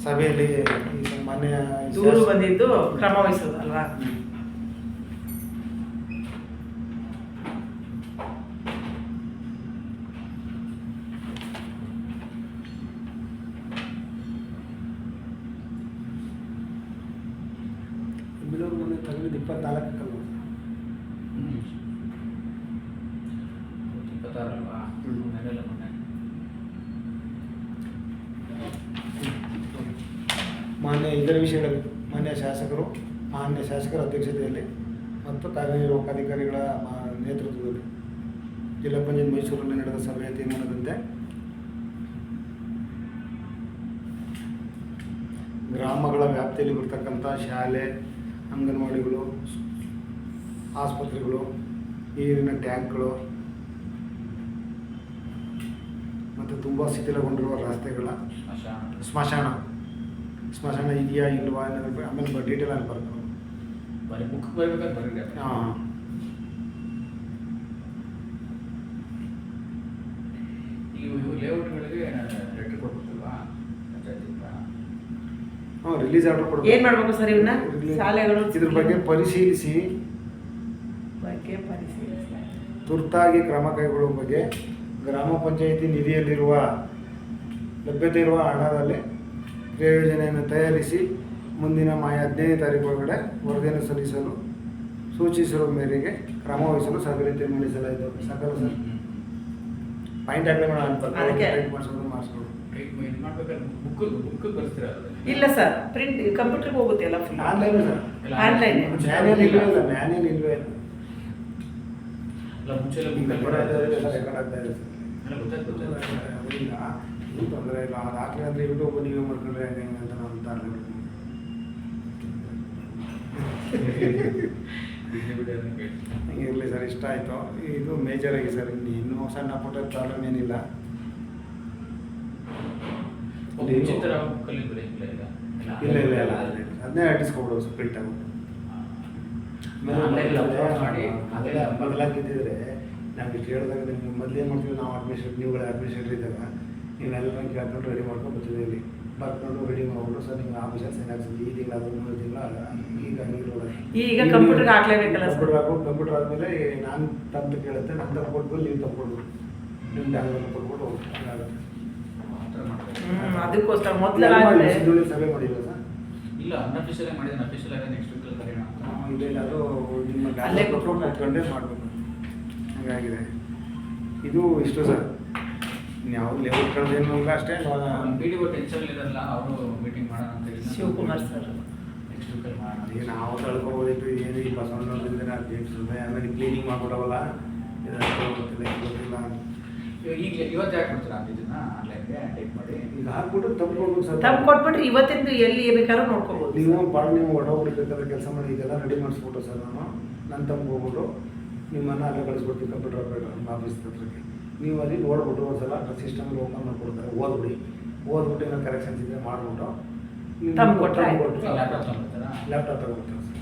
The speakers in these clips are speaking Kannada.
ಸಭೆಯಲ್ಲಿ ಮಾನ್ಯ ದೂರು ಬಂದಿದ್ದು ಕ್ರಮ ವಹಿಸೋದು ಅಲ್ವಾ? ಬೆಳೂರು ಮನೆ ತಗೊಂಡಿದ್ದು 24 26 ಮಾನ್ಯ ಇದರ ವಿಷಯಗಳಲ್ಲಿ ಮಾನ್ಯ ಶಾಸಕರ ಅಧ್ಯಕ್ಷತೆಯಲ್ಲಿ ಮತ್ತು ಕಾರ್ಯನಿರ್ವಾಹಕ ಅಧಿಕಾರಿಗಳ ನೇತೃತ್ವದಲ್ಲಿ ಜಿಲ್ಲಾ ಪಂಚಾಯತ್ ಮೈಸೂರಲ್ಲಿ ನಡೆದ ಸಭೆಯ ತೀರ್ಮಾನದಂತೆ ಗ್ರಾಮಗಳ ವ್ಯಾಪ್ತಿಯಲ್ಲಿ ಬರ್ತಕ್ಕಂಥ ಶಾಲೆ, ಅಂಗನವಾಡಿಗಳು, ಆಸ್ಪತ್ರೆಗಳು, ನೀರಿನ ಟ್ಯಾಂಕ್ಗಳು ಮತ್ತು ತುಂಬ ಶಿಥಿಲಗೊಂಡಿರುವ ರಸ್ತೆಗಳ ಸ್ಮಶಾನ ಇದೆಯಾ ಇಲ್ವಾ ಅನ್ನೋದ್ರ ಆಮೇಲೆ ಡೀಟೇಲ್ ಆಗಿ ಬರ್ತಾರೆ. ಬರೀ ಬುಕ್ ಬರಬೇಕಾದ್ರೆ ಬರೀ ಹಾಂ ಇವು ಲೇಔಟ್ಗಳಿಗೆ ಲೆಟರ್ ಕೊಡ್ಬೇಕಲ್ವಾ ಪಂಚಾಯತಿಂದ? ಹಾಂ, ರಿಲೀಸ್ ಆರ್ಡರ್ ಕೊಡಬೇಕು. ಏನು ಮಾಡಬೇಕು ಸರ್ ಇವನ್ನ? ಶಾಲೆಗಳು ಇದ್ರ ಬಗ್ಗೆ ಪರಿಶೀಲಿಸಿ ತುರ್ತಾಗಿ ಕ್ರಮ ಕೈಗೊಳ್ಳುವ ಬಗ್ಗೆ ಗ್ರಾಮ ಪಂಚಾಯಿತಿ ನಿಧಿಯಲ್ಲಿರುವ ಲಭ್ಯತೆ ಇರುವ ಹಣದಲ್ಲಿ ಕ್ರಿಯಾಯೋಜನೆಯನ್ನು ತಯಾರಿಸಿ ಮುಂದಿನ 15ನೇ ತಾರೀಕು ಒಳಗಡೆ ವರದಿಯನ್ನು ಸಲ್ಲಿಸಲು ಸೂಚಿಸಿರುವ ಮೇರೆಗೆ ಕ್ರಮ ವಹಿಸಲು ಸಭೆಯಲ್ಲಿ ತೀರ್ಮಾನಿಸಲಾಯಿತು. ಸಕಲ ಸರ್ ಪಾಯಿಂಟ್ ಆಗಲೇ ಮಾಡಿಸ್ಬೋದು. ಬುಕ್ ಬರ್ತೀರಾ? ಇಲ್ಲ ಸರ್, ಪ್ರಿಂಟ್ ಕಂಪ್ಯೂಟರ್ಗೆ ಹೋಗುತ್ತೆ ಎಲ್ಲ full online sir. Online manual ಇಲ್ವೇ ಇಲ್ಲ. ಮ್ಯಾನ್ಯಲ್ ಇಲ್ವೇ ಇಲ್ಲ. ರೆಕಾರ್ಡ್ ಆಗ್ತಾ ಇದೆ ಸರ್. ಇಲ್ಲ, ಏನು ತೊಂದರೆ ಇಲ್ಲ. ಅದು ಹಾಕಲಿ ಅಂದರೆ ಯೂಟ್ಯೂಬ್ ನೀವೇ ಮಾಡ್ಕೊಂಡ್ರೆ ಹೆಂಗೆ ಅಂತ ನಾವು ಅಂತಾರೆ. ಹಂಗೆ ಇರಲಿ ಸರ್, ಇಷ್ಟ ಆಯಿತು. ಇದು ಮೇಜರ್ ಆಗಿ ಸರ್, ಇನ್ನೂ ಸಣ್ಣ ಪುಟ್ಟ ಪ್ರಾಬ್ಲಮ್ ಏನಿಲ್ಲ. ಇಲ್ಲ ಇಲ್ಲ ಇಲ್ಲ, ಅದನ್ನೇ ಅಂಟಿಸ್ಕೊಬಿಡೋದು ಸರ್ ಪ್ರಿಂಟ್ ಆಗ್ಬಿಟ್ಟು. ಬದಲಾಗಿದ್ದಿದ್ರೆ ನಾವು ಇಷ್ಟು ಹೇಳಿದಾಗ ನಿಮ್ಗೆ ಮೊದಲು ಏನು ಮಾಡ್ತೀವಿ ನಾವು ನೀವುಗಳ ಅಡ್ಮಿನಿಸ್ಟ್ರೇಟರ್ ಇದ್ದಾಗ ನೀವೆಲ್ಲ ಕೇಳ್ಕೊಂಡು ರೆಡಿ ಮಾಡ್ಕೊಂಡು ಬರ್ತೀವಿ. ಇಲ್ಲಿ ಬರ್ಕೊಂಡು ರೆಡಿ ಮಾಡ್ಬಿಟ್ಟು ಸರ್ ನಿಮ್ಗೆ ಆಫೀಸಲ್ಲಿ ಸೈನ್ ಹಾಕ್ಸಿದ್ವಿ ಈ ತಿಂಗಳು 3 ತಿಂಗಳು ಈಗ ಕಂಪ್ಯೂಟರ್ಗೆ ಹಾಕ್ಲೇಬೇಕಲ್ಲ ಸರ್. ಕಂಪ್ಯೂಟರ್ ಆದಮೇಲೆ ನಾನು ತಂದು ಕೇಳುತ್ತೆ, ನಾನು ತಪ್ಪು ಕೊಟ್ಬಿಟ್ಟು ನೀವು ತಪ್ಪು ಕೊಡ್ಬೋದು, ನಿಮ್ಮ ಬ್ಯಾಂಕಲ್ಲಿ ಕೊಟ್ಬಿಟ್ಟು ಆಗುತ್ತೆ. ಅದಕ್ಕೋಸ್ಕರ ಸಭೆ ಮಾಡಿಲ್ಲ ಸರ್? ಇಲ್ಲ, ಅನ್ಅಫಿಷಿಯಲ್ ಮಾಡಿದ್ರೆ ಅಫಿಷಿಯಲ್ ಆಗಿ ನೆಕ್ಸ್ಟ್ ವೀಕಲ್ಲಿ ಕರೆಯೋಣ. ಇಲ್ಲ, ಅದು ನಿಮ್ಮ ಕೂತ್ಕೊಂಡೇ ಮಾಡಬೇಕು. ಹಾಗಾಗಿದೆ. ಇದು ಇಷ್ಟು ಸರ್. ಯಾವ ಲೆವೆಲ್ ಕಳೆದೇನು ಇಲ್ಲ ಅಷ್ಟೇ. PDO ಟೆನ್ಷನ್ ಇರಲ್ಲ, ಅವರು ಮೀಟಿಂಗ್ ಮಾಡೋಣ ಅಂತ ಹೇಳಿ ಶಿವಕುಮಾರ್ ಸರ್ ನೆಕ್ಸ್ಟ್ ವೀಕಲ್ಲಿ ಮಾಡೋಣ. ಈಗ ನಾವು ತಳ್ಕೊಬೋದಿತ್ತು. ಏನು ಈ ಬಸವಣ್ಣದಿಂದ ಆಮೇಲೆ ಕ್ಲೀನಿಂಗ್ ಮಾಡ್ಕೊಡವಲ್ಲ, ಗೊತ್ತಿಲ್ಲ. ಈಗ ಇವತ್ತು ಯಾಕೆ ಕೊಡ್ತೀರಾ ಅಂತ ಇದನ್ನ ಆನ್ಲೈನ್ಗೆ ಟೈಪ್ ಮಾಡಿ ಈಗ ಹಾಕ್ಬಿಟ್ಟು ತಪ್ಪು ಕೊಡ್ಬೇಕು ಸರ್. ತಪ್ಪು ಕೊಟ್ಬಿಟ್ರೆ ಇವತ್ತಿಂದು ಎಲ್ಲಿ ಬೇಕಾದ್ರೂ ನೋಡ್ಕೋಬೋದು. ನೀವು ಹೊಡೋಗ್ಬಿಡ್ಬೇಕಾದ್ರೆ ಕೆಲಸ ಮಾಡಿ ಇದೆಲ್ಲ ರೆಡಿ ಮಾಡಿಸ್ಬಿಟ್ಟು ಸರ್ ನಾನು ತಪ್ಪು ಹೋಗ್ಬಿಟ್ಟು ನಿಮ್ಮನ್ನು ಅಲ್ಲೇ ಕಳಿಸ್ಬಿಡ್ತೀವಿ ಕಂಪ್ಯೂಟರ್ ಆಪರೇಟರ್ ನಿಮ್ಮ ಆಫೀಸ್ ಹತ್ರಕ್ಕೆ. ನೀವು ಅಲ್ಲಿ ನೋಡ್ಬಿಟ್ಟು ಒಂದು ಸಲ ಸಿಸ್ಟಮ್ಗೆ ಓಪನ್ ಮಾಡಿಕೊಡ್ತಾರೆ, ಓದ್ಬಿಟ್ಟು ಏನೋ ಕರೆಕ್ಷನ್ಸ್ ಇದ್ದರೆ ಮಾಡಿಬಿಟ್ಟು ಲ್ಯಾಪ್ಟಾಪ್ ತಗೊಂಡ್ಬಿಡ್ತಾರಾ? ಲ್ಯಾಪ್ಟಾಪ್ ತಗೊಂಡ್ಬಿಡ್ತಾರೆ ಸರ್.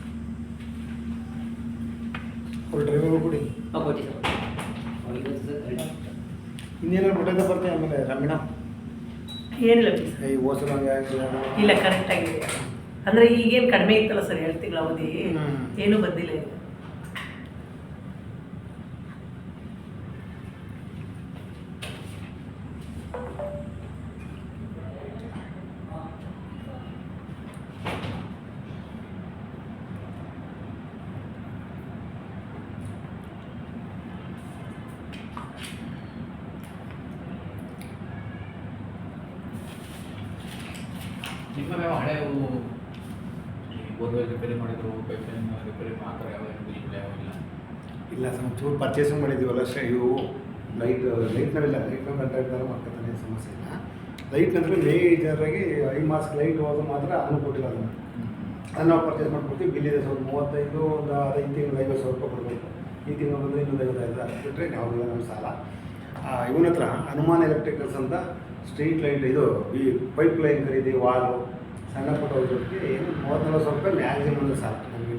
ಅವ್ರು ಡ್ರೈವರ್ಗೂ ಕೊಡಿ. ಇನ್ನೇನಾದ್ರು ಬಿಟ್ಟದ ಬರ್ತೀವಿ. ಆಮೇಲೆ ರಮೀಣ ಏನಿಲ್ಲ ಈ ಓಸಲ ಇಲ್ಲ, ಕರೆಕ್ಟಾಗಿದೆ. ಅಂದರೆ ಈಗೇನು ಕಡಿಮೆ ಇತ್ತಲ್ಲ ಸರ್, 2 ತಿಂಗಳ ಅವಧಿ ಏನೂ ಬಂದಿಲ್ಲ. ಈಗ ನಿಮ್ಮ ಯಾವ ಹಳೆಯವು ಬೋರ್ವೆಲ್ ರಿಪೇರಿ ಮಾಡಿದ್ರು, ಪೈಪ್ಲೈನ್ ರಿಪೇರಿ ಆ ಥರ ಯಾವ ಇಲ್ಲ? ಇಲ್ಲ ಸರ್, ಒಂಚೂರು ಪರ್ಚೇಸಿಂಗ್ ಮಾಡಿದ್ದೀವಲ್ಲ ಅಷ್ಟೇ. ಇವು ಲೈಟ್ನವೆಲ್ಲ ಕಾಂಟ್ರಾಕ್ಟ್ದಾರ ಮಾಡ್ಕೊತಾನೆ, ಸಮಸ್ಯೆ ಇಲ್ಲ. ಲೈಟ್ನಂದ್ರೆ ಮೇಜರಾಗಿ 5 ಮಾಸ್ಕ್ ಲೈಟ್ ಹೋಗೋದು ಮಾತ್ರ ಅದನ್ನು ಕೊಟ್ಟಿಲ್ಲ. ಅದನ್ನು ನಾವು ಪರ್ಚೇಸ್ ಮಾಡ್ಕೊಡ್ತೀವಿ. ಬಿಲ್ ಇದೆ ಸರ್ 35, ಒಂದು 5 ತಿಂಗಳು 50,000 ರೂಪಾಯಿ ಕೊಡಬೇಕು. ಈ ತಿಂಗಳು ಬಂದರೆ ಇನ್ನೊಂದು 55,000 ಅದು ಬಿಟ್ಟರೆ ಯಾವುದಿಲ್ಲ ನಮ್ಮ ಸಾಲ. ಇವನ ಹತ್ರ ಹನುಮಾನ್ ಎಲೆಕ್ಟ್ರಿಕಲ್ಸ್ ಅಂತ ಸ್ಟ್ರೀಟ್ ಲೈಟ್ ಇದು ಈ ಪೈಪ್ ಲೈನ್ ಖರೀದಿ, ವಾಲು, ಸಣ್ಣ ಪುಟ್ಟ ಹೋಗೋದಕ್ಕೆ ಏನು 30-40 ರೂಪಾಯಿ ಮ್ಯಾಕ್ಸಿಮಮ್ ಸಾಲ. ನಮಗೆ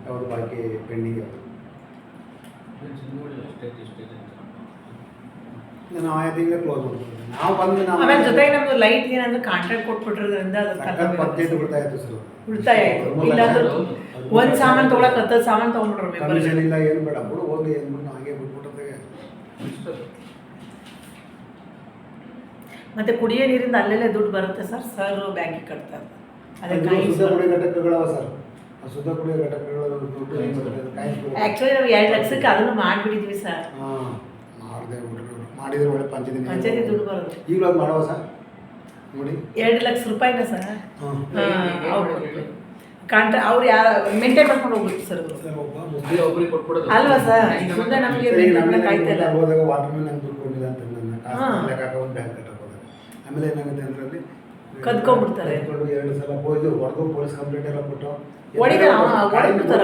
ಯಾವುದು ಬಾಕಿ ಪೆಂಡಿಂಗ್ ಯಾವುದು ನಾವು 5 ತಿಂಗಳು ಕ್ಲೋಸ್ ಮಾಡ್ತೀವಿ. ನಾವು ಬಂದು ಆಮೇಲೆ ಜೊತೆಗೆ ನಮ್ದು ಲೈಟ್ ಏನಂದ್ರೆ ಕಾಂಟ್ರಾಕ್ಟ್ ಕೊಟ್ಬಿಟ್ಟಿರೋದ್ರಿಂದ ಅದು ಸಖತ್ 15 ಉಳಿತಾಯ ಆಯ್ತು ಸರ್. ಉಳಿತಾಯ ಆಯ್ತು. ಇಲ್ಲಾಂದ್ರೆ ಒಂದ್ ಸಾಮಾನು ತೊಗೊಳಕ್ 10 ಸಾಮಾನು ತೊಗೊಂಡ್ಬಿಟ್ರು ಕಮಿಷನ್ ಇಲ್ಲ ಏನು ಬೇಡ ಬಿಡು ಹೋಗ್ಲಿ ಅಂದ್ಬಿಟ್ಟು ಹಾಗೆ ಬಿಟ್ಬಿಟ್ಟದೆ. ಮತ್ತೆ ಕುಡಿಯೋ ನೀರಿಂದ ಅಲ್ಲೆಲ್ಲೇ ದುಡ್ಡು ಬರುತ್ತೆ ಸರ್ ಬ್ಯಾಂಕಿಗೆ ಕಟ್ತಾರೆ. ಅದಕ್ಕೆ ಶುದ್ಧ ಕುಡಿಯೋ ಘಟಕಗಳವ ಸರ್. ಆ ಶುದ್ಧ ಕುಡಿಯೋ ಘಟಕಗಳ ದುಡ್ಡು ಏನು ಬರುತ್ತೆ ಕಾಯಿಸ್ಬೋದು. ಆ್ಯಕ್ಚುಲಿ ನಾವು 2 ಲಕ್ಷಕ್ಕೆ ಅದನ್ನು ಮಾಡಿಬಿಟ್ಟಿದ್ವಿ ಸರ್. ಹಾಂ ಮಾಡಿದೆ ಮಾಡಿದ್ರೆ ಒಳ್ಳೆ ಪಂಚಾಯತಿ ದುಡ್ಡು ಬರುತ್ತೆ. ಈಗಲೂ ಅದು ಮಾಡವ ಸರ್ ನೋಡಿ 2 ಲಕ್ಷ ರೂಪಾಯಿನ ಸರ್. ಹಾಂ ಅವ್ರು ಯಾರು ಮೇಂಟೈನ್ ಮಾಡ್ಕೊಂಡು ಹೋಗ್ಬೇಕು ಸರ್ ಅವರು. ಸರ್ ಒಬ್ಬ ಒಬ್ಬರಿಗೆ ಕೊಟ್ಬಿಡೋದು ಅಲ್ವಾ ಸರ್ ಸುಮ್ಮನೆ ನಮಗೆ ಕಾಯ್ತಿಲ್ಲ. ಹೋದಾಗ ವಾಟರ್ ಮ್ಯಾನ್ ನಂಗೆ ದುಡ್ಡು ಕೊಟ್ಟಿಲ್ಲ ಅಂತ ನನ್ನ ಕಾಸು ಲೆಕ್ಕ ಹಾಕೊಂಡು ಬ್ಯಾಂಕ್ ಕಟ್ಟಕ್ಕೆ ಹೋದಾಗ ಆಮೇಲೆ ಏನಾಗುತ್ತೆ ಅಂದರೆ ಕದ್ಕೊಂಡ್ಬಿಡ್ತಾರೆ. 2 ಸಲ ಹೋಯ್ತು ಹೊಡೆದು ಪೊಲೀಸ್ ಕಂಪ್ಲೇಂಟ್ ಎಲ್ಲ ಕೊಟ್ಟು ಹೊಡೆದ್ಬಿಡ್ತಾರೆ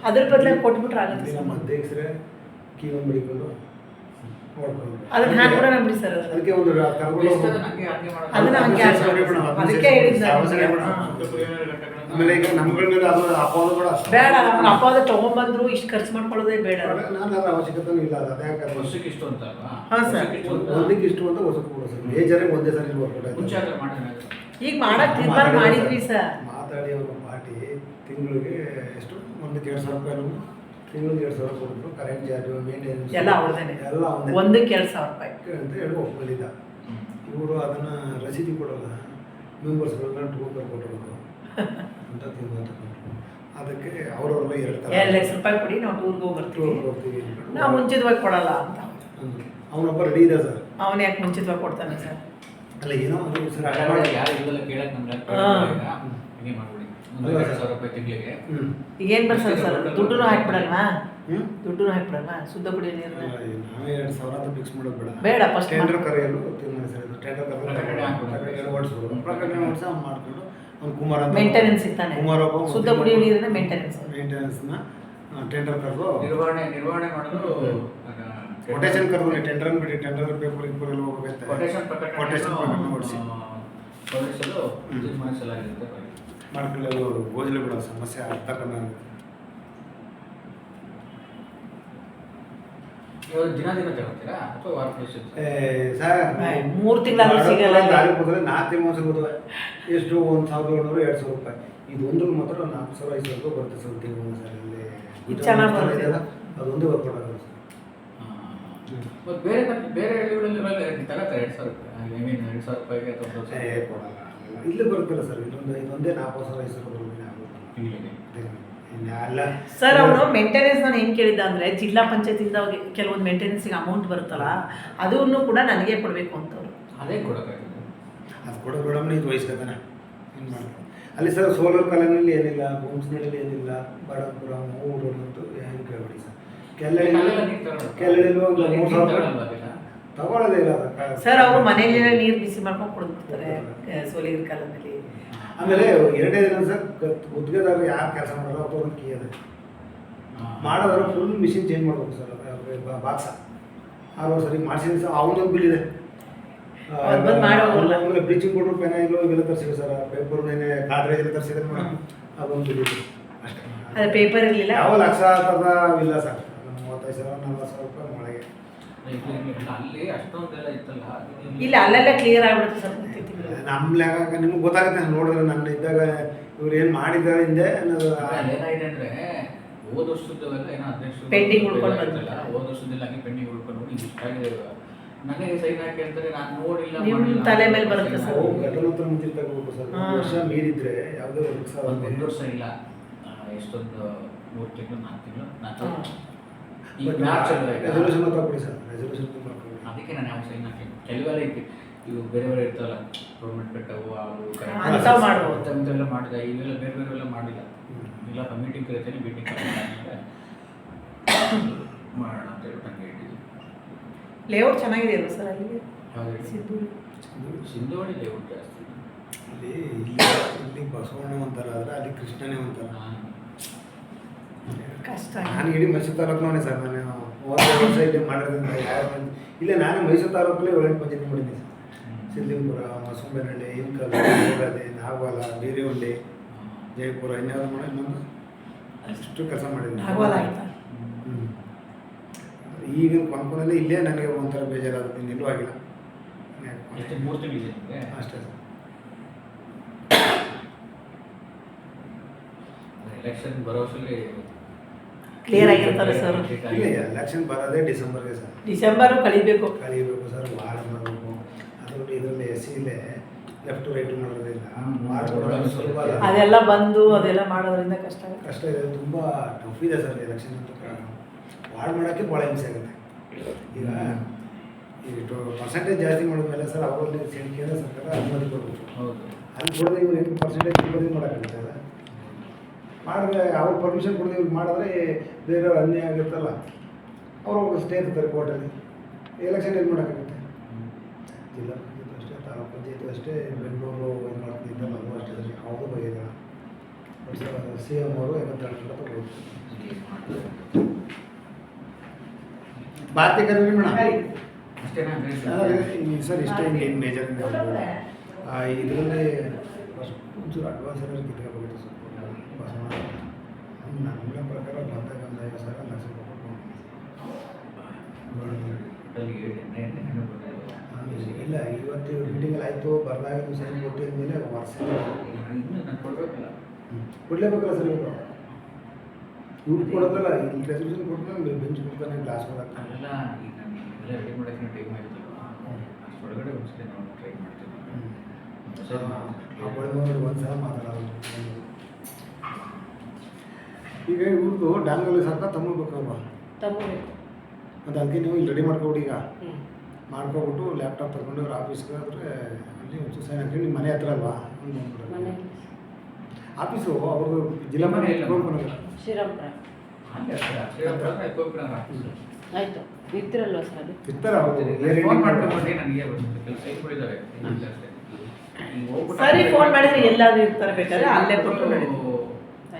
ಅದ್ರ ಬದಲೇ ಕೊಟ್ಬಿಟ್ರೆ ಆಗುತ್ತೆ. ನಮ್ಮ ಅಧ್ಯಕ್ಷರೇ ಕೀವನ್ನು ಬಿಡಿಕೊಂಡು ಅದನ್ನ ಹಾಕ್ಬಿಡ ನಮ್ಗೆ ಸರ್. ಅದಕ್ಕೆ ಒಂದು ಅದನ್ನ ಅದಕ್ಕೆ ಹೇಳಿದ್ದು ಆಮೇಲೆ ಈಗ ನಮ್ಗಳ ಮೇಲೆ ಅದು ಅಪವಾದ ಕೂಡ ಬೇಡ. ನಮ್ಗೆ ಅಪವಾದ ತಗೊಂಡ್ಬಂದ್ರು ಇಷ್ಟು ಖರ್ಚು ಮಾಡ್ಕೊಳ್ಳೋದೇ ಬೇಡ. ನಾನು ಅದರ ಅವಶ್ಯಕತೆ ಇಲ್ಲ. ಅದು ಅದೇ ವರ್ಷಕ್ಕೆ ಇಷ್ಟು ಅಂತ ಅಲ್ವಾ? ಹಾಂ ಸರ್ ಒಂದಕ್ಕೆ ಇಷ್ಟು ಅಂತ ಹೊಸಕ್ಕೆ ಕೂಡ ಸರ್ ಬೇಜಾರಿಗೆ ಒಂದೇ ಸರಿ ಮುಂಚೆ ಆದ್ರೆ ಮಾಡಿದ್ರೆ ಈಗ ಮಾಡಕ್ ತೀರ್ಮಾನ ಮಾಡಿದ್ವಿ ಸರ್. ಮಾತಾಡಿ ಅವರು ಪಾರ್ಟಿ ತಿಂಗಳಿಗೆ ಎಷ್ಟು 1,200 ರೂಪಾಯಿ ತಿಂಗಳಿಗೆ 2,000 ಕೊಡಿದ್ರು. ಕರೆಂಟ್ ಚಾರ್ಜ್ ಮೇಂಟೆನೆನ್ಸ್ ಎಲ್ಲ ಅವ್ರದ್ದೇನೆ. ಎಲ್ಲ ಒಂದಕ್ಕೆ 2,000 ರೂಪಾಯಿ ಅಂತ ಹೇಳಿ ಒಪ್ಪಿಲ್ಲ. ಇವರು ಅದನ್ನು ರಸೀದಿ ಕೊಡೋಲ್ಲ, ಮೆಂಬರ್ಸ್ಗಳನ್ನ ಟೂರ್ ಕೊಟ್ಟಿರೋದು ಅಂತ ತೀರ್ಮಾನ ತಗೊಂಡ್ರು. ಅದಕ್ಕೆ ಅವರವರೆಲ್ಲ 2 ಲಕ್ಷ ರೂಪಾಯಿ ಕೊಡಿ ನಾವು ಟೂರ್ಗೆ ಹೋಗ್ಬರ್ತೀವಿ, ಹೋಗ್ತೀವಿ ನಾವು ಮುಂಚಿತವಾಗಿ ಕೊಡಲ್ಲ ಅಂತ. ಅವನೊಬ್ಬ ರೆಡಿ ಇದೆ ಸರ್. ಅವನು ಯಾಕೆ ಮುಂಚಿತವಾಗಿ ಕೊಡ್ತಾನೆ ಸರ್? ಅಲ್ಲ ಏನೋ ಅದು ಸರ್ ಯಾರು ಇದೆಲ್ಲ ಕೇಳಕ್ಕೆ ನಮ್ಗೆ ಹಂಗೆ ಮಾಡ್ಬಿಡಿ. 2,000 ರೂಪಾಯಿ ತಿಂಗಳಿಗೆ ಈಗ ಏನು ಬರ್ತದೆ ಸರ್? ದುಡ್ಡು ಹಾಕ್ಬಿಡಲ್ವಾ? ದುಡ್ಡು ಹಾಕ್ಬಿಡಲ್ವಾ? ಶುದ್ಧ ಕುಡಿಯೋ ನೀರು ನಾವೇ 2,000 ಅಂತ ಫಿಕ್ಸ್ ಮಾಡೋದು ಬೇಡ. ಬೇಡ ಫಸ್ಟ್ ಟೆಂಡರ್ ಕರೆಯಲು ತೀರ್ಮಾನಿಸಿರೋದು. ಟೆಂಡರ್ ಕರೆಯಲು ಓಡಿಸ್ಬೋದು. ಪ್ರಕಟಣೆ ಓಡಿಸಿ ಅವ್ನು ಮಾಡಿಕೊಂಡು ಅವ್ನು ಕುಮಾರ್ ಅಂತ ಮೇಂಟೆನೆನ್ಸ್ ಇರ್ತಾನೆ. ಕುಮಾರ್ ಒಬ್ಬ ಶುದ್ಧ ಕುಡಿಯೋ ನೀರಿನ ಮೇಂಟೆನೆನ್ಸ್ನ ಟೆಂಡರ್ ಕರೆದು ನಿರ್ವಹಣೆ ಮಾಡೋದು ಕೊಟೇಶನ್ ಕರೆದು ಟೆಂಡರ್ ಬಿಡಿ ಟೆಂಡರ್ ಪೇಪರ್ ಎಲ್ಲ ಹೋಗಬೇಕು. ಕೊಟೇಶನ್ ಪ್ರಕಟಣೆ ಓಡಿಸಿ ಹೊರಡಿಸಲು ತೀರ್ಮಾನಿಸಲಾಗಿದೆ. ಮಾಡ್ಕೊಳ್ಳಲು ಗೋಜಲು ಬಿಡೋ ಸಮಸ್ಯೆ ಅರ್ಥ ಕಮ್ಮಿ ದಿನ ತಗೊಳ್ತೀರಾ ಅಥವಾ ವಾರ ಸರ್ 3 ತಿಂಗಳಾದ್ರೂ ಸಿಗಲ್ಲ. 4 ತಿಂಗಳು ಸಿಗೋದು ಎಷ್ಟು 1,700 2,000 ರೂಪಾಯಿ. ಇದು ಒಂದ್ರಲ್ಲಿ ಮಾತ್ರ 4,000 5,000 ಬರುತ್ತೆ ಸರ್ ತಿಂಗಳು ಸರ್. ಇಲ್ಲಿ ಚೆನ್ನಾಗಿ ಬರುತ್ತೆ. ಅದೊಂದು ವರ್ಕೌಟ್ ಆಗೋದು ಸರ್. ಮತ್ತು ಬೇರೆ ಹಳ್ಳಿಗಳಲ್ಲಿ ತಗೋತಾರೆ 2,000 ರೂಪಾಯಿ. ಐ ಮೀನ್ 2,000 ರೂಪಾಯಿಗೆ ಅಥವಾ ಕೊಡಲ್ಲ. ಇಲ್ಲಿ ಬರುತ್ತಲ್ಲ ಸರ್ ಇದೊಂದೇ 4,000 5,000 ಬರುತ್ತೆ ಅಲ್ಲ ಸರ್. ಅವನು ಮೇಂಟೆನೆನ್ಸ್ ನಾನು ಏನು ಕೇಳಿದ್ದ ಅಂದರೆ ಜಿಲ್ಲಾ ಪಂಚಾಯತಿಂದ ಕೆಲವೊಂದು ಮೇಂಟೆನೆನ್ಸಿಗೆ ಅಮೌಂಟ್ ಬರುತ್ತಲ್ಲ ಅದನ್ನು ಕೂಡ ನನಗೆ ಕೊಡಬೇಕು ಅಂತವ್ರು. ಅದೇ ಕೊಡೋಕ್ಕಾಗುತ್ತೆ. ಅದು ಕೊಡೋ ಮೇಡಮ್ ಇದು ವಹಿಸ್ಕೊತಾನೆ ಏನು ಮಾಡ್ತಾರೆ ಅಲ್ಲಿ ಸರ್. ಸೋಲಾರ್ ಕಾಲೋನಿಯಲ್ಲಿ ಏನಿಲ್ಲ, ಬೂಮ್ಸ್ನಲ್ಲಿ ಏನಿಲ್ಲ, ಬಾಡಪುರ ಊರು ಅಂತೂ ಏನು ಕೇಳಬೇಡಿ ಸರ್. ಕೆಲವು ಒಂದು 3,000 ತಗೊಳ್ಳೋದೇ ಇಲ್ಲ ಸರ್. ಅವರು ಮನೆಯಲ್ಲೇ ನೀರು ಬಿಸಿ ಮಾಡ್ಕೊಂಡು ಕೊಡ್ಬಿಡ್ತಾರೆ ಸೋಲಿಗರ ಕಾಲದಲ್ಲಿ. ಆಮೇಲೆ 2ನೇ ದಿನ ಸರ್ ಗುತ್ತಿಗೆದಾರರು ಯಾರು ಕೆಲಸ ಮಾಡೋದು ಅವ್ರು ಒಂದು ಕೀ ಇದೆ ಮಾಡೋದಾದ್ರೆ ಫುಲ್ ಮಿಷಿನ್ ಚೇಂಜ್ ಮಾಡ್ಬೇಕು ಸರ್. ಬಾಕ್ಸ 6 ಸರಿ ಮಾಡಿಸಿದ್ರೆ ಸರ್ ಅವನೊಂದು ಬಿಲ್ ಇದೆ. ಆಮೇಲೆ ಬ್ಲೀಚಿಂಗ್ ಪೌಡ್ರು ಪೆನಾಯಿಲು ಇವೆಲ್ಲ ತರಿಸಿವೆ ಸರ್. ಪೇಪರ್ ಮೇಲೆ ಕಾಡ್ರೇಜ್ ಎಲ್ಲ ತರಿಸಿದ್ರೆ ಮೇಡಮ್ ಅದೊಂದು ಬಿಲ್ ಇದೆ ಅಷ್ಟೇ. ಅದೇ ಪೇಪರ್ ಇರಲಿಲ್ಲ. ಯಾವ ಲಕ್ಷ ಥರದ ಇಲ್ಲ ಸರ್. 35,000 40,000 ರೂಪಾಯಿ ಒಳಗೆ ಅಲ್ಲಿ ಅಷ್ಟೊಂದೆಲ್ಲ ಇತ್ತಲ್ಲ. ಇಲ್ಲ ಅಲ್ಲೆಲ್ಲ ಕ್ಲಿಯರ್ ಆಗ್ಬಿಡುತ್ತೆ ಸರ್. ನಮ್ಮ ಲೆಕ್ಕ ನಿಮ್ಗೆ ಗೊತ್ತಾಗುತ್ತೆ ನೋಡಿದ್ರೆ ನನ್ನ ಇದ್ದಾಗ ಇವ್ರು ಏನು ಮಾಡಿದ್ದಾರೆ ಹಿಂದೆ ಅನ್ನೋದು. ಏನಾಗಿದೆ ಅಂದರೆ ಹೋದ ವರ್ಷದವೆಲ್ಲ ಏನೋ 15 ಪೆಂಡಿಂಗ್ ಉಳ್ಕೊಂಡು ಬಂದಿಲ್ಲ. ಹೋದ ವರ್ಷದೆಲ್ಲ ಹಂಗೆ ಪೆಂಡಿಂಗ್ ಉಳ್ಕೊಂಡು ನೋಡಿ ಇಷ್ಟಾಗಿದೆ. ನನಗೆ ಸೈನ್ ಹಾಕಿ ಅಂತಾರೆ, ನಾನು ನೋಡಿಲ್ಲ. ನಿಮ್ಮ ತಲೆ ಮೇಲೆ ಬರುತ್ತೆ ಸರ್. ಘಟನೆ ಹತ್ರ ಮುಂಚೆ ತಗೋಬೇಕು ಸರ್. 1 ವರ್ಷ ಮೀರಿದ್ರೆ ಯಾವುದೇ ಒಂದು ವರ್ಷ ಇಲ್ಲ, ಎಷ್ಟೊಂದು 3 ತಿಂಗಳು 4 ತಿಂಗಳು ಈಗ ರೆಸಲ್ಯೂಷನ್ ಹತ್ರ ಕೊಡಿ ಸರ್. ರೆಸಲ್ಯೂಷನ್ ಅದಕ್ಕೆ ನಾನು ಯಾವ ಸೈನ್ ಹಾಕಿ ಕೆಲವೆಲ್ಲ ಇತ್ತು. ಇವು ಬೇರೆ ಇರ್ತಲ್ಲ ಗೌರ್ಮೆಂಟ್ ಕಟ್ಟವು ಅವು ಅಂಥವೆಲ್ಲ ಮಾಡಿದ. ಇವೆಲ್ಲ ಬೇರೆಲ್ಲ ಮಾಡಿಲ್ಲ. ಇಲ್ಲ ಮೀಟಿಂಗ್ ಕರಿತೀನಿ, ಮೀಟಿಂಗ್ ಮಾಡೋಣ ಅಂತ ಹೇಳ್ಬಿಟ್ಟು ಹಂಗೆ ಇಟ್ಟಿದ್ವಿ. ಲೇಔಟ್ ಚೆನ್ನಾಗಿದೆ ಅಲ್ವಾ ಸರ್ ಅಲ್ಲಿ? ಸಿಂಧುವಳ್ಳಿ ಲೇಔಟ್ ಜಾಸ್ತಿ. ಇಲ್ಲಿ ಬಸವಣ್ಣ ಒಂಥರ ಆದರೆ ಅಲ್ಲಿ ಕೃಷ್ಣನೇ ಒಂಥರ ಕಷ್ಟ. ನಾನು ಇಡೀ ಮೈಸೂರು ತಾಲೂಕಿನವನೇ ಸರ್. ನಾನು 30 ವರ್ಷ ಇಲ್ಲಿ ಮಾಡಿರೋದ್ರಿಂದ ಇಲ್ಲ ನಾನೇ ಮೈಸೂರು ತಾಲೂಕಲ್ಲಿ 7 ಪಂಚಾಯತಿ ಮಾಡಿದ್ದೀನಿ ಸರ್. ಸಿದ್ಲಿಂಗಪುರ, ಮಸೂಂಬೇನಹಳ್ಳಿ, ಇನ್ಕಲ್, ಗೋಗಾದೆ, ನಾಗವಾಲ, ಬೀರಿಹುಂಡಿ, ಜಯಪುರ ಇನ್ಯಾವುದು ಮಾಡಿ ಇನ್ನೊಂದು ಅಷ್ಟು ಕೆಲಸ ಮಾಡಿದ್ದೀನಿ. ಈಗಿನ ಕೊಂಕಣಲ್ಲಿ ಇಲ್ಲೇ ನನಗೆ ಒಂಥರ ಬೇಜಾರಾಗುತ್ತೆ. ಇನ್ನೆಲ್ಲೂ ಆಗಿಲ್ಲ. ಎಷ್ಟು 3 ತಿಂಗಳಿದೆ ನಿಮಗೆ? ಅಷ್ಟೇ ಸರ್. ಎಲೆಕ್ಷನ್ ಬರೋ ವರ್ಷದಲ್ಲಿ ಕ್ಲಿಯರ್ ಆಗಿರ್ತಾರೆ ಸರ್. ಇಲ್ಲ ಎಲೆಕ್ಷನ್ ಬರೋದೇ ಡಿಸೆಂಬರ್ಗೆ ಸರ್. ಡಿಸೆಂಬರು ಕಳಿಬೇಕು. ಕಲಿಬೇಕು ಸರ್, ವಾರ್ಡ್ ಮಾಡಬೇಕು. ಅದರಲ್ಲಿ ಇದರಲ್ಲಿ SC ಲೆಫ್ಟ್ ರೈಟ್ ಮಾಡೋದಿಲ್ಲ. ವಾರ್ಡ್ ಮಾಡೋದು ಸ್ವಲ್ಪ ಅದೆಲ್ಲ ಬಂದು ಅದೆಲ್ಲ ಮಾಡೋದ್ರಿಂದ ಕಷ್ಟ ಆಗುತ್ತೆ. ಕಷ್ಟ ಇದೆ, ತುಂಬ ಟಫ್ ಇದೆ ಸರ್ ಎಲೆಕ್ಷನ್ ಅಂತ. ವಾರ್ಡ್ ಮಾಡೋಕ್ಕೆ ಭಾಳ ಹಿಂಸೆ ಆಗುತ್ತೆ. ಈಗ ಪರ್ಸೆಂಟೇಜ್ ಜಾಸ್ತಿ ಮಾಡಿದ್ಮೇಲೆ ಸರ್ ಅವರಲ್ಲಿ ಕೇಂದ್ರ ಸರ್ಕಾರ ಅನುಮತಿ ಕೊಡಬೇಕು. ಹೌದು, ಅಲ್ಲಿ ಕೊಡದೆ ಇವ್ರು 8% ಕೊಡೋದು ಮಾಡೋಕ್ಕಾಗುತ್ತೆ ಸರ್. ಮಾಡಿದ್ರೆ ಅವ್ರು ಪರ್ಮಿಷನ್ ಕೊಡದೆ ಇವ್ರು ಮಾಡಿದ್ರೆ ಬೇರೆಯವ್ರು ಅನ್ಯಾಯ ಆಗುತ್ತಲ್ಲ, ಅವರು ಸ್ಟೇ ಇರ್ತಾರೆ ಕೋರ್ಟಲ್ಲಿ. ಎಲೆಕ್ಷನ್ ಏನು ಮಾಡೋಕ್ಕಾಗುತ್ತೆ? ಜಿಲ್ಲಾ ಪಂಚಾಯತ್ ಅಷ್ಟೇ, ತಾಲೂಕು ಪಂಚಾಯತ್ ಅಷ್ಟೇ, ಬೆಂಗಳೂರು ಇದು ಮಾಡ್ತಿದ್ದಲ್ಲ ಅದು ಅಷ್ಟೇ ಸರಿ, ಅವರು ಬೈದಿಲ್ಲ. CM ಅವರು 52 ತಗೋದು. ಭಾರತೀಯ ಕರ್ಮಿ ಮೇಡಮ್ ಅಷ್ಟೇನಾ? ಸರ್ ಇಷ್ಟೇ ಏನು ಮೇಜರ್ ಇದರಲ್ಲಿ ಒಂಚೂರು ಅಡ್ವಾನ್ಸ್ ಏನಾದ್ರು ಕಿತ್ಕೋಬೇಕಿತ್ತು ಸರ್. ನನ್ನ ಪ್ರಕಾರ ಬಂದಾಗ ಒಂದು 50,000 ಲಕ್ಷ ಇಲ್ಲ, ಇವತ್ತು ಮೀಟಿಂಗಲ್ಲಿ ಆಯಿತು, ಬರ್ದಾಗ ನೀವು ಸೈನ್ ಕೊಟ್ಟಿದ ಮೇಲೆ ವರ್ಷ ಕೊಡಲೇಬೇಕಲ್ಲ ಸರ್. ಇವ್ರು ಕೊಡೋದಲ್ಲ, ಇಲ್ಲಿ ರೆಸಲ್ಯೂಷನ್ ಕೊಟ್ಟರೆ ಬೆಂಚ್ ಕೊಡ್ತಾನೆ, ಕ್ಲಾಸ್ ಕೊಡೋಕ್ಕೆ. ಅಲ್ಲ, ಈಗ ನಾನು ಎಲ್ಲ ರೆಡಿ ಮಾಡೋಕ್ಕೆ ಟೈಮ್ ಆಯ್ತು. ಅಷ್ಟೊಳಗಡೆ ಒಂದ್ಸಲ ನಾವು ಟ್ರೈ ಮಾಡ್ತೀವಿ. ಒಂದು ಸಲ ಮಾತಾಡೋದು. ಈಗ ಇವ್ರದ್ದು ಡ್ಯಾಮ್ಗಳಲ್ಲಿ ಸರ್ಕಾರ ತಮ್ಮಬೇಕಲ್ವಾ? ತಗೋಬೇಕು. ಮತ್ತು ಅದಕ್ಕೆ ನೀವು ಇಲ್ಲಿ ರೆಡಿ ಮಾಡ್ಕೊಬಿಡಿ. ಈಗ ಮಾಡ್ಕೊಬಿಟ್ಟು ಲ್ಯಾಪ್ಟಾಪ್ ತಗೊಂಡು ಅವ್ರ ಆಫೀಸ್ಗೆ ಹೋದರೆ ಅಲ್ಲಿ ಒಂಚೂರು ಸೈನ್ ಹಾಕಿ ನಿಮ್ಮ ಮನೆ ಹತ್ರ ಅಲ್ವಾ ಆಫೀಸು, ಅವ್ರದ್ದು ಜಿಲ್ಲಾ ಮನೆ ಶ್ರೀರಾಮ್ಪುರ. ಆಯಿತು, ಇರ್ತಿರಲ್ವ ಸರ್ ಅದು? ಇರ್ತಾರೆ ಅವರು. ಫೋನ್ ಮಾಡ್ಕೊಂಡು ನನಗೆ ಕೆಲಸ ಇಟ್ಕೊಂಡಿದ್ದಾರೆ. ಸರಿ, ಫೋನ್ ಮಾಡಿದ್ರೆ ಎಲ್ಲಾದ್ರೂ ಇರ್ತಾರೆ, ಬೇಕಾದ್ರೆ ಅಲ್ಲೇ ಕೊಟ್ಟು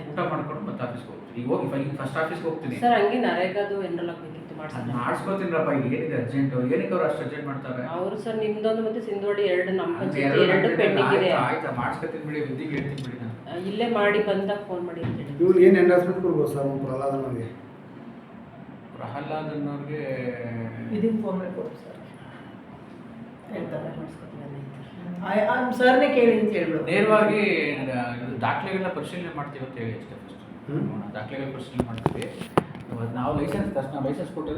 ಊಟ ಮಾಡ್ಕೊಂಡು ಮತ್ತೆ ಆಫೀಸ್ಗೆ ಹೋಗ್ತೀನಿ. ಈಗ ಹೋಗಿ ಫಸ್ಟ್ ಆಫೀಸ್ಗೆ ಹೋಗ್ತೀನಿ ಸರ್. ಹಂಗೆ ನರೇಗಾದು ಎನ್ರೋಲ್ ಆಗಬೇಕಿತ್ತು, ಮಾಡಿಸ್ಕೊತೀನಿರಪ್ಪ. ಈಗ ಏನಿದೆ ಅರ್ಜೆಂಟು? ಏನಕ್ಕೆ ಅವ್ರು ಅಷ್ಟು ಅರ್ಜೆಂಟ್ ಮಾಡ್ತಾರೆ? ಅವರು ಸರ್ ನಿಮ್ದೊಂದು ಮತ್ತೆ ಸಿಂಧೋಡಿ 2 ನಮ್ಮ ಪಂಚಾಯತಿ 2 ಪೆಂಡಿಂಗ್ ಇದೆ. ಆಯ್ತಾ, ಮಾಡಿಸ್ಕೊತೀನಿ ಬಿಡಿ, ಬುದ್ಧಿಗೆ ಹೇಳ್ತೀನಿ ಬಿಡಿ. ನಾನು ಇಲ್ಲೇ ಮಾಡಿ ಬಂದಾಗ ಫೋನ್ ಮಾಡಿ ಅಂತ ಹೇಳಿ. ಇವ್ರು ಏನು ಎಂಡಾಸ್ಮೆಂಟ್ ಕೊಡ್ಬೋದು ಸರ್ ಪ್ರಹ್ಲಾದ್ ನಮಗೆ? ಪ್ರಹ್ಲಾದನ್ ಅವ್ರಿಗೆ ಇದಕ್ಕೆ ಫೋನ್ ಮಾಡಿ ಕೊಡು ಸರ್ ಹೇಳ್ತಾರೆ. ಸರ್ನೇ ಕೇಳಿ ಅಂತ ಹೇಳ್ಬಿಡು. ನೇರವಾಗಿ ದಾಖಲೆಗಳನ್ನ ಪರಿಶೀಲನೆ ಮಾಡ್ತೀವಿ ಅಂತ ಹೇಳಿ ಅಷ್ಟೇ. ಫಸ್ಟ್ ದಾಖಲೆಗಳ ಪರಿಶೀಲನೆ ಮಾಡ್ತೀವಿ. ನಾವು ಲೈಸೆನ್ಸ್ ಕೊಟ್ಟರೆ